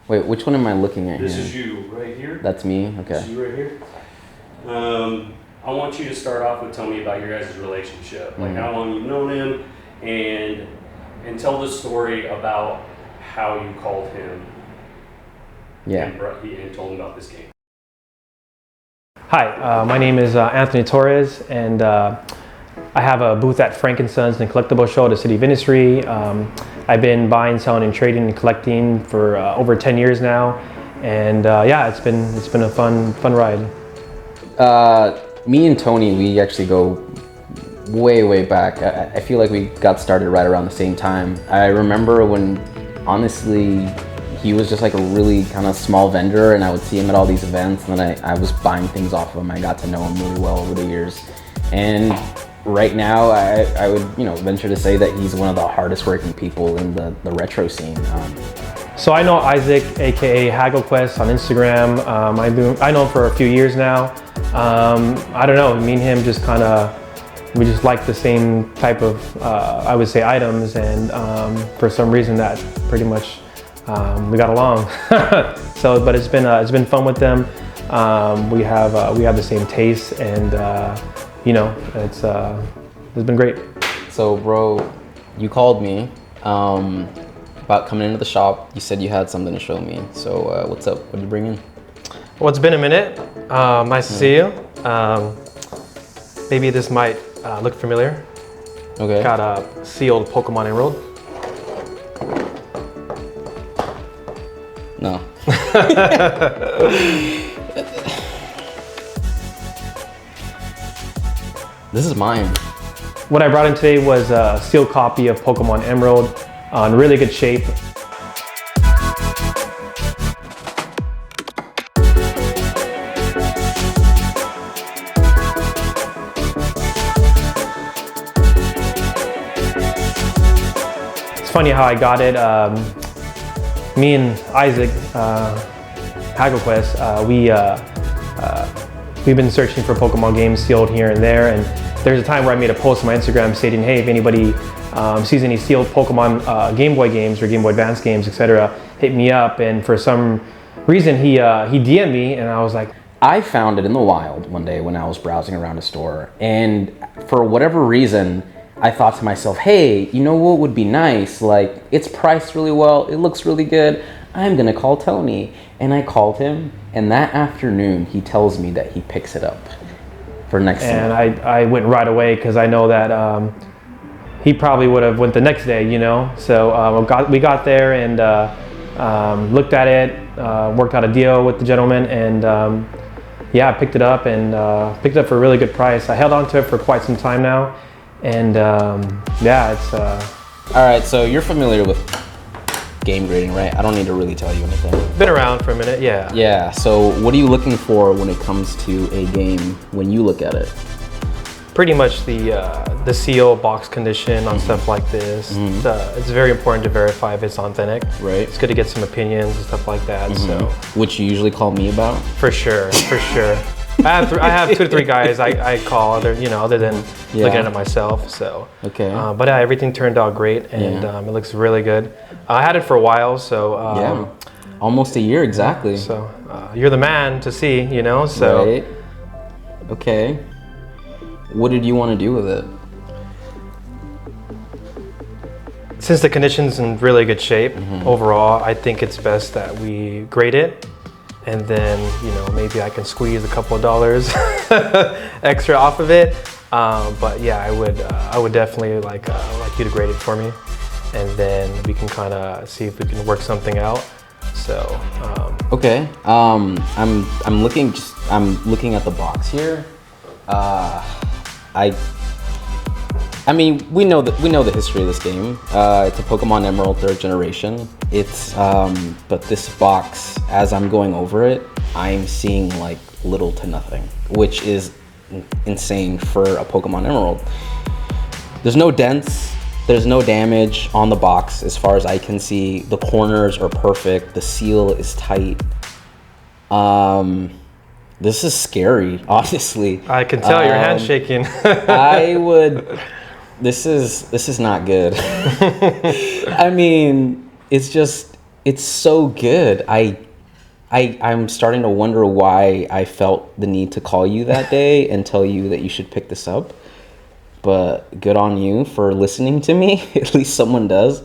Wait, which one am I looking at This here? is you right here. That's me? Okay. This is you right here. I want you to start off with telling me about your guys' relationship, like how long you've known him, and tell the story about how you called him and told him about this game. Hi, my name is Anthony Torres, and I have a booth at Frankensons and Collectible Show at the City of Industry. I've been buying, selling, and trading and collecting for over 10 years now, and yeah, it's been a fun ride. Me and Tony, we actually go way back. I feel like we got started right around the same time. I remember when, honestly, he was just like a really kind of small vendor, and I would see him at all these events, and then I was buying things off of him. I got to know him really well over the years. And right now, I would venture to say that he's one of the hardest working people in the retro scene. So I know Isaac, aka HaggleQuest on Instagram. I know him for a few years now. I don't know, me and him just we just like the same type of, I would say, items, and for some reason that pretty much we got along. So, but it's been fun with them. We have the same tastes, and it's been great. So, bro, you called me about coming into the shop. You said you had something to show me. So what's up? What did you bring in? Well, it's been a minute. Nice to see you. Maybe this might look familiar. Okay. Got a sealed Pokemon Emerald. No. This is mine. What I brought in today was a sealed copy of Pokemon Emerald in really good shape. It's funny how I got it. Me and Isaac, HaggleQuest, we've been searching for Pokemon games sealed here and there, and there's a time where I made a post on my Instagram stating, hey, if anybody sees any sealed Pokemon Game Boy games or Game Boy Advance games, etc., hit me up. And for some reason, he DM'd me, and I was like, I found it in the wild one day when I was browsing around a store, and for whatever reason, I thought to myself, hey, you know what would be nice? Like, it's priced really well, it looks really good, I'm gonna call Tony. And I called him, and that afternoon, he tells me that he picks it up for next time. And I went right away, because I know that he probably would have went the next day, So we got there and looked at it, worked out a deal with the gentleman, and yeah, I picked it up, and picked it up for a really good price. I held on to it for quite some time now. And yeah, it's all right, so you're familiar with game grading, right? I don't need to really tell you anything. Been around for a minute, yeah. Yeah, so what are you looking for when it comes to a game when you look at it? Pretty much the seal, box condition on stuff like this. It's very important to verify if it's authentic. Right. It's good to get some opinions and stuff like that. So which you usually call me about? For sure. I have 2 to 3 guys I call other than looking at it myself. So okay. But yeah, everything turned out great, and it looks really good. I had it for a while, so yeah, almost a year exactly. So you're the man to see, So right. Okay. What did you want to do with it? Since the condition's in really good shape overall, I think it's best that we grade it. And then, maybe I can squeeze a couple of dollars extra off of it. But yeah, I would definitely like you to grade it for me, and then we can kind of see if we can work something out. So okay, I'm looking at the box here. I mean, we know the history of this game. It's a Pokemon Emerald 3rd generation. It's but this box, as I'm going over it, I'm seeing like little to nothing, which is insane for a Pokemon Emerald. There's no dents, there's no damage on the box as far as I can see. The corners are perfect, the seal is tight. This is scary, honestly. I can tell your hand's shaking. This is not good. I mean, it's It's so good. I'm starting to wonder why I felt the need to call you that day and tell you that you should pick this up. But good on you for listening to me. At least someone does.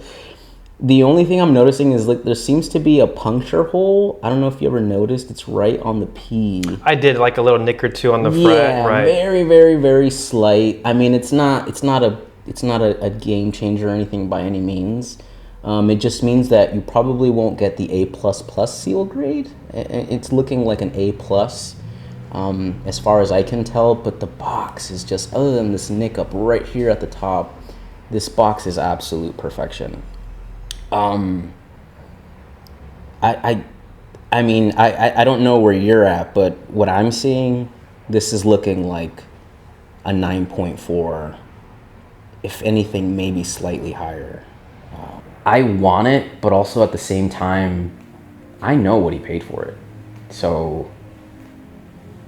The only thing I'm noticing is like there seems to be a puncture hole. I don't know if you ever noticed. It's right on the P. I did like a little nick or two on the front, Yeah, right? very, very, very slight. I mean, it's not a game changer or anything by any means. It just means that you probably won't get the A++ seal grade. It's looking like an A+, as far as I can tell. But the box is just, other than this nick up right here at the top, this box is absolute perfection. I mean, I don't know where you're at, but what I'm seeing, this is looking like a 9.4, if anything, maybe slightly higher. I want it, but also at the same time, I know what he paid for it. So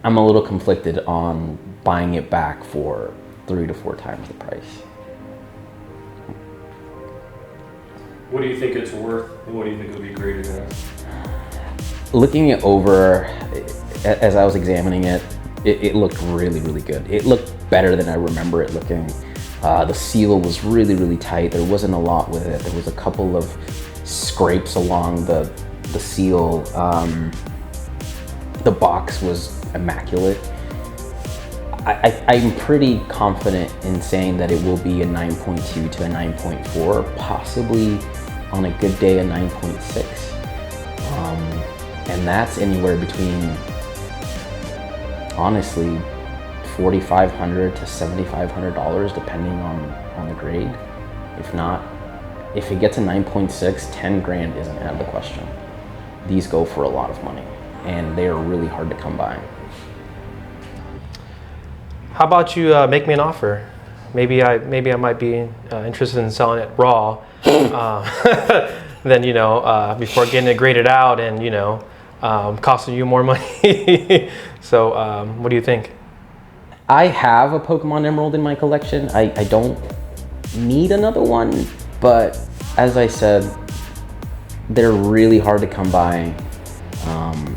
I'm a little conflicted on buying it back for 3 to 4 times the price. What do you think it's worth, and what do you think it'll be graded as? Looking it over, as I was examining it, it looked really, really good. It looked better than I remember it looking. The seal was really, really tight. There wasn't a lot with it. There was a couple of scrapes along the seal. The box was immaculate. I'm pretty confident in saying that it will be a 9.2 to a 9.4, possibly on a good day a 9.6. And that's anywhere between, honestly, $4,500 to $7,500 depending on the grade. If it gets a 9.6, 10 grand isn't out of the question. These go for a lot of money and they are really hard to come by. How about you make me an offer? Maybe I might be interested in selling it raw. Then before getting it graded out and costing you more money. So what do you think? I have a Pokemon Emerald in my collection. I don't need another one, but as I said, they're really hard to come by.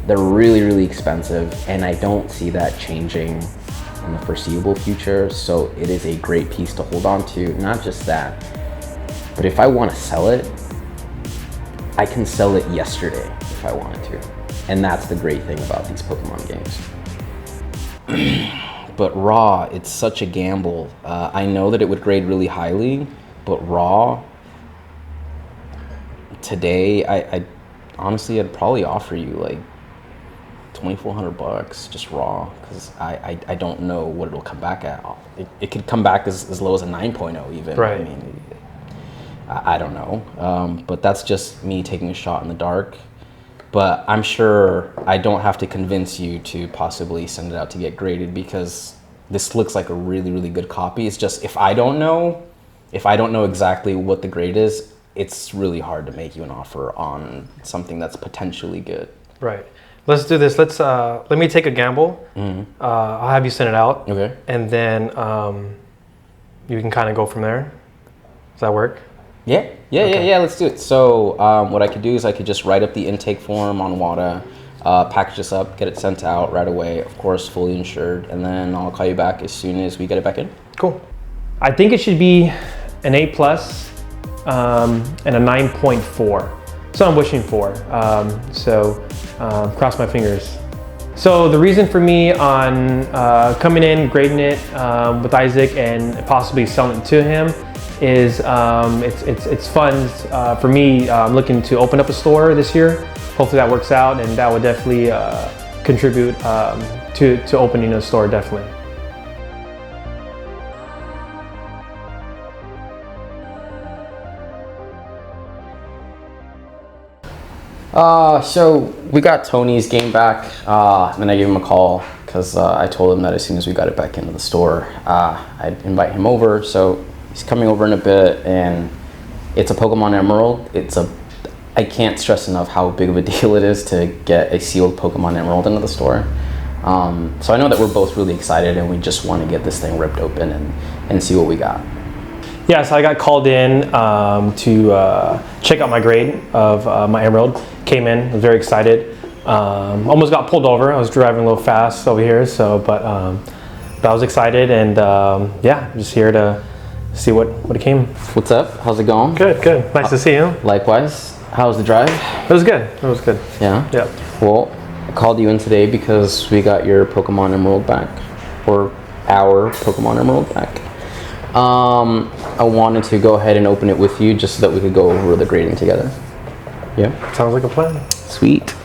They're really, really expensive, and I don't see that changing in the foreseeable future. So it is a great piece to hold on to. Not just that, but if I want to sell it, I can sell it yesterday if I wanted to. And that's the great thing about these Pokemon games. But raw, it's such a gamble. I know that it would grade really highly, but raw, today, I honestly, I'd probably offer you like $2,400 just raw, because I don't know what it'll come back at. It could come back as low as a 9.0 even. Right. I mean, I don't know. But that's just me taking a shot in the dark. But I'm sure I don't have to convince you to possibly send it out to get graded, because this looks like a really, really good copy. It's just if I don't know exactly what the grade is, it's really hard to make you an offer on something that's potentially good. Right. Let's do this. Let me take a gamble. Mm-hmm. I'll have you send it out. Okay. And then you can kind of go from there. Does that work? Yeah, let's do it. So what I could do is I could just write up the intake form on WADA, package this up, get it sent out right away, of course, fully insured, and then I'll call you back as soon as we get it back in. Cool. I think it should be an A+, and a 9.4. So I'm wishing for. Cross my fingers. So the reason for me on coming in, grading it with Isaac and possibly selling it to him is it's funds for me. I'm looking to open up a store this year. Hopefully that works out, and that would definitely contribute to opening a store, definitely. So we got Tony's game back, and then I gave him a call because I told him that as soon as we got it back into the store, I'd invite him over. So he's coming over in a bit, and it's a Pokemon Emerald. I can't stress enough how big of a deal it is to get a sealed Pokemon Emerald into the store. So I know that we're both really excited, and we just want to get this thing ripped open and see what we got. Yeah, so I got called in to check out my grade of my emerald. Came in, was very excited. Almost got pulled over. I was driving a little fast over here, but I was excited, and yeah, just here to see what it came. What's up? How's it going? Good, good. Nice to see you. Likewise. How was the drive? It was good. It was good. Yeah? Yeah. Well, I called you in today because we got your Pokemon Emerald back. Or our Pokemon Emerald back. I wanted to go ahead and open it with you just so that we could go over the grading together. Yeah? Sounds like a plan. Sweet.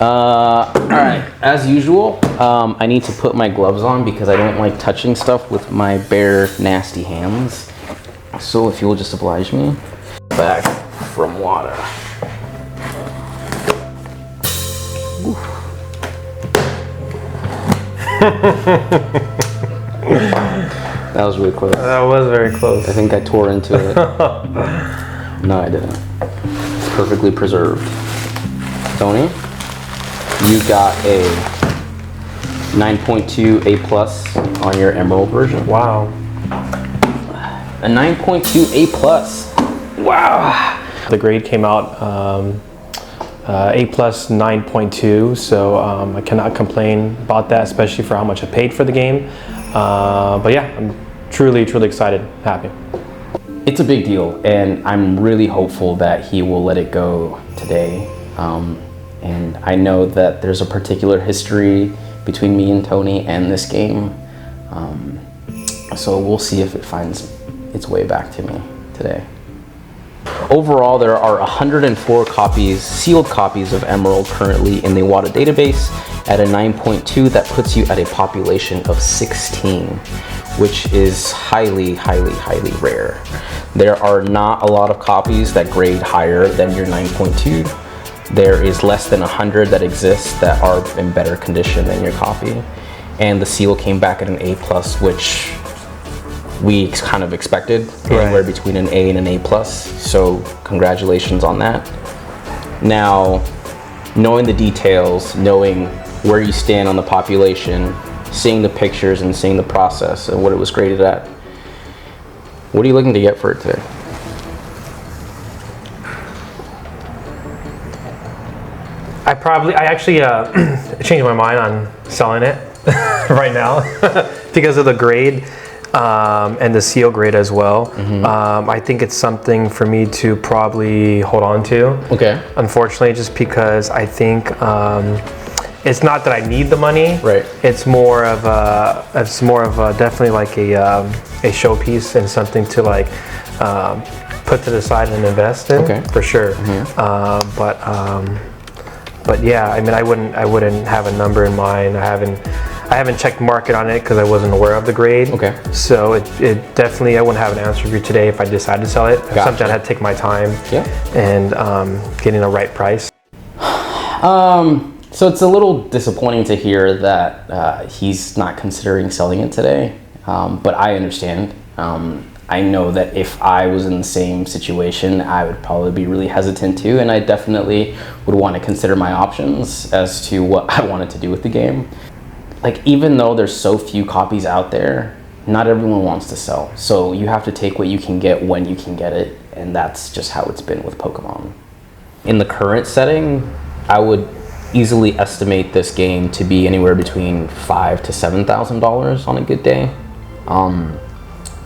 Alright, as usual, I need to put my gloves on because I don't like touching stuff with my bare, nasty hands. So if you'll just oblige me. Back from water. That was really close. That was very close. I think I tore into it. No, I didn't. It's perfectly preserved. Tony, you got a 9.2 A+ on your Emerald version. Wow. A 9.2 A+. Wow. The grade came out A+ 9.2, so I cannot complain about that, especially for how much I paid for the game. But yeah, I'm truly excited, happy. It's a big deal, and I'm really hopeful that he will let it go today. And I know that there's a particular history between me and Tony and this game. So we'll see if it finds its way back to me today. Overall, there are 104 copies, sealed copies of Emerald currently in the WADA database at a 9.2. That puts you at a population of 16, which is highly rare. There are not a lot of copies that grade higher than your 9.2. There is less than 100 that exist that are in better condition than your copy. And the seal came back at an A+, which we kind of expected, anywhere between an A and an A+. So congratulations on that. Now, knowing the details, knowing where you stand on the population, seeing the pictures and seeing the process and what it was graded at, what are you looking to get for it today? I actually changed my mind on selling it right now because of the grade and the seal grade as well. I think it's something for me to probably hold on to. Okay. Unfortunately, just because I think it's not that I need the money. Right. It's more of definitely like a showpiece and something to like put to the side and invest in. Okay. For sure. But yeah, I mean, I wouldn't have a number in mind. I haven't checked market on it because I wasn't aware of the grade. Okay. So it definitely, I wouldn't have an answer for you today if I decided to sell it. Gotcha. Something I had to take my time. Yeah. And getting the right price. So it's a little disappointing to hear that he's not considering selling it today, but I understand. I know that if I was in the same situation, I would probably be really hesitant too, and I definitely would want to consider my options as to what I wanted to do with the game. Like, even though there's so few copies out there, not everyone wants to sell. So you have to take what you can get when you can get it, and that's just how it's been with Pokemon. In the current setting, I would easily estimate this game to be anywhere between $5,000 to $7,000 on a good day.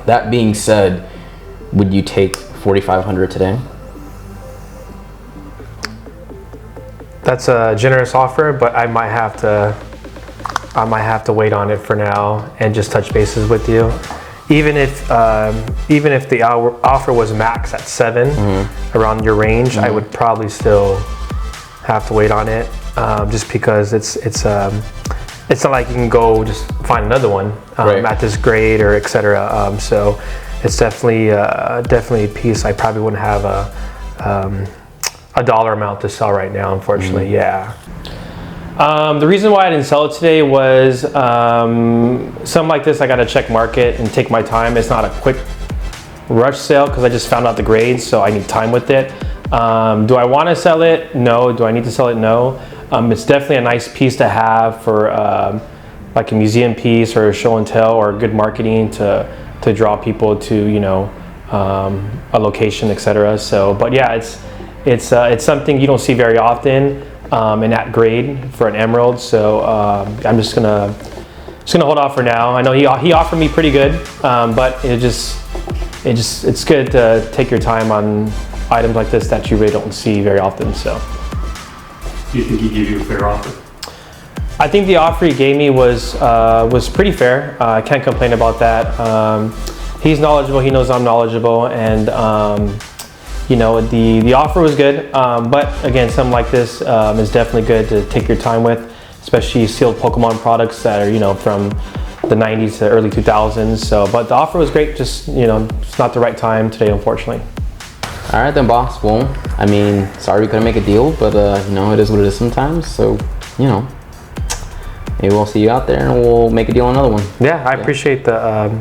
That being said, would you take $4,500 today? That's a generous offer, but I might have to wait on it for now and just touch bases with you. Even if the offer was max at 7, around your range, I would probably still have to wait on it, just because it's not like you can go just find another one at this grade or etc. So it's definitely a piece I probably wouldn't have a dollar amount to sell right now, unfortunately. Yeah. The reason why I didn't sell it today was something like this, I got to check market and take my time. It's not a quick rush sale because I just found out the grades, so I need time with it. Do I want to sell it? No. Do I need to sell it? No. It's definitely a nice piece to have for like a museum piece or a show and tell or good marketing to draw people to, a location, etc. So, but yeah, it's something you don't see very often in that grade for an emerald. So I'm just gonna hold off for now. I know he offered me pretty good, but it's good to take your time on items like this that you really don't see very often. So, Do you think he gave you a fair offer? I think the offer he gave me was pretty fair. I can't complain about that. He's knowledgeable. He knows I'm knowledgeable, and you know, the offer was good. But again, something like this is definitely good to take your time with, especially sealed Pokemon products that are, you know, from the 90s to early 2000s. So, but the offer was great. Just, you know, it's not the right time today, unfortunately. All right then, boss. Well, I mean, sorry we couldn't make a deal, but you know, it is what it is sometimes. So, you know, maybe we'll see you out there and we'll make a deal on another one. Yeah, I appreciate the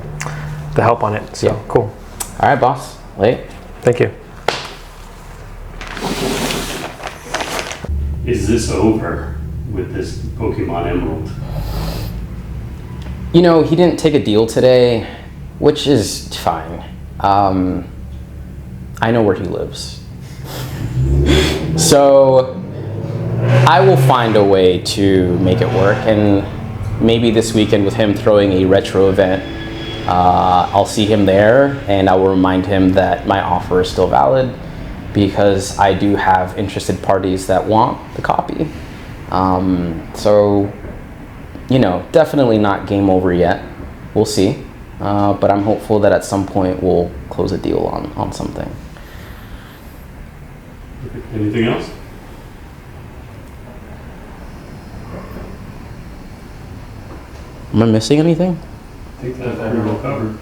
help on it. So Yeah. cool. All right, boss. Late. Thank you. Is this over with this Pokemon Emerald? You know, he didn't take a deal today, which is fine. I know where he lives. So I will find a way to make it work, and maybe this weekend with him throwing a retro event, I'll see him there and I will remind him that my offer is still valid, because I do have interested parties that want the copy. So, you know, definitely not game over yet. We'll see. But I'm hopeful that at some point we'll close a deal on something. Anything else? Am I missing anything? I think that's pretty well covered.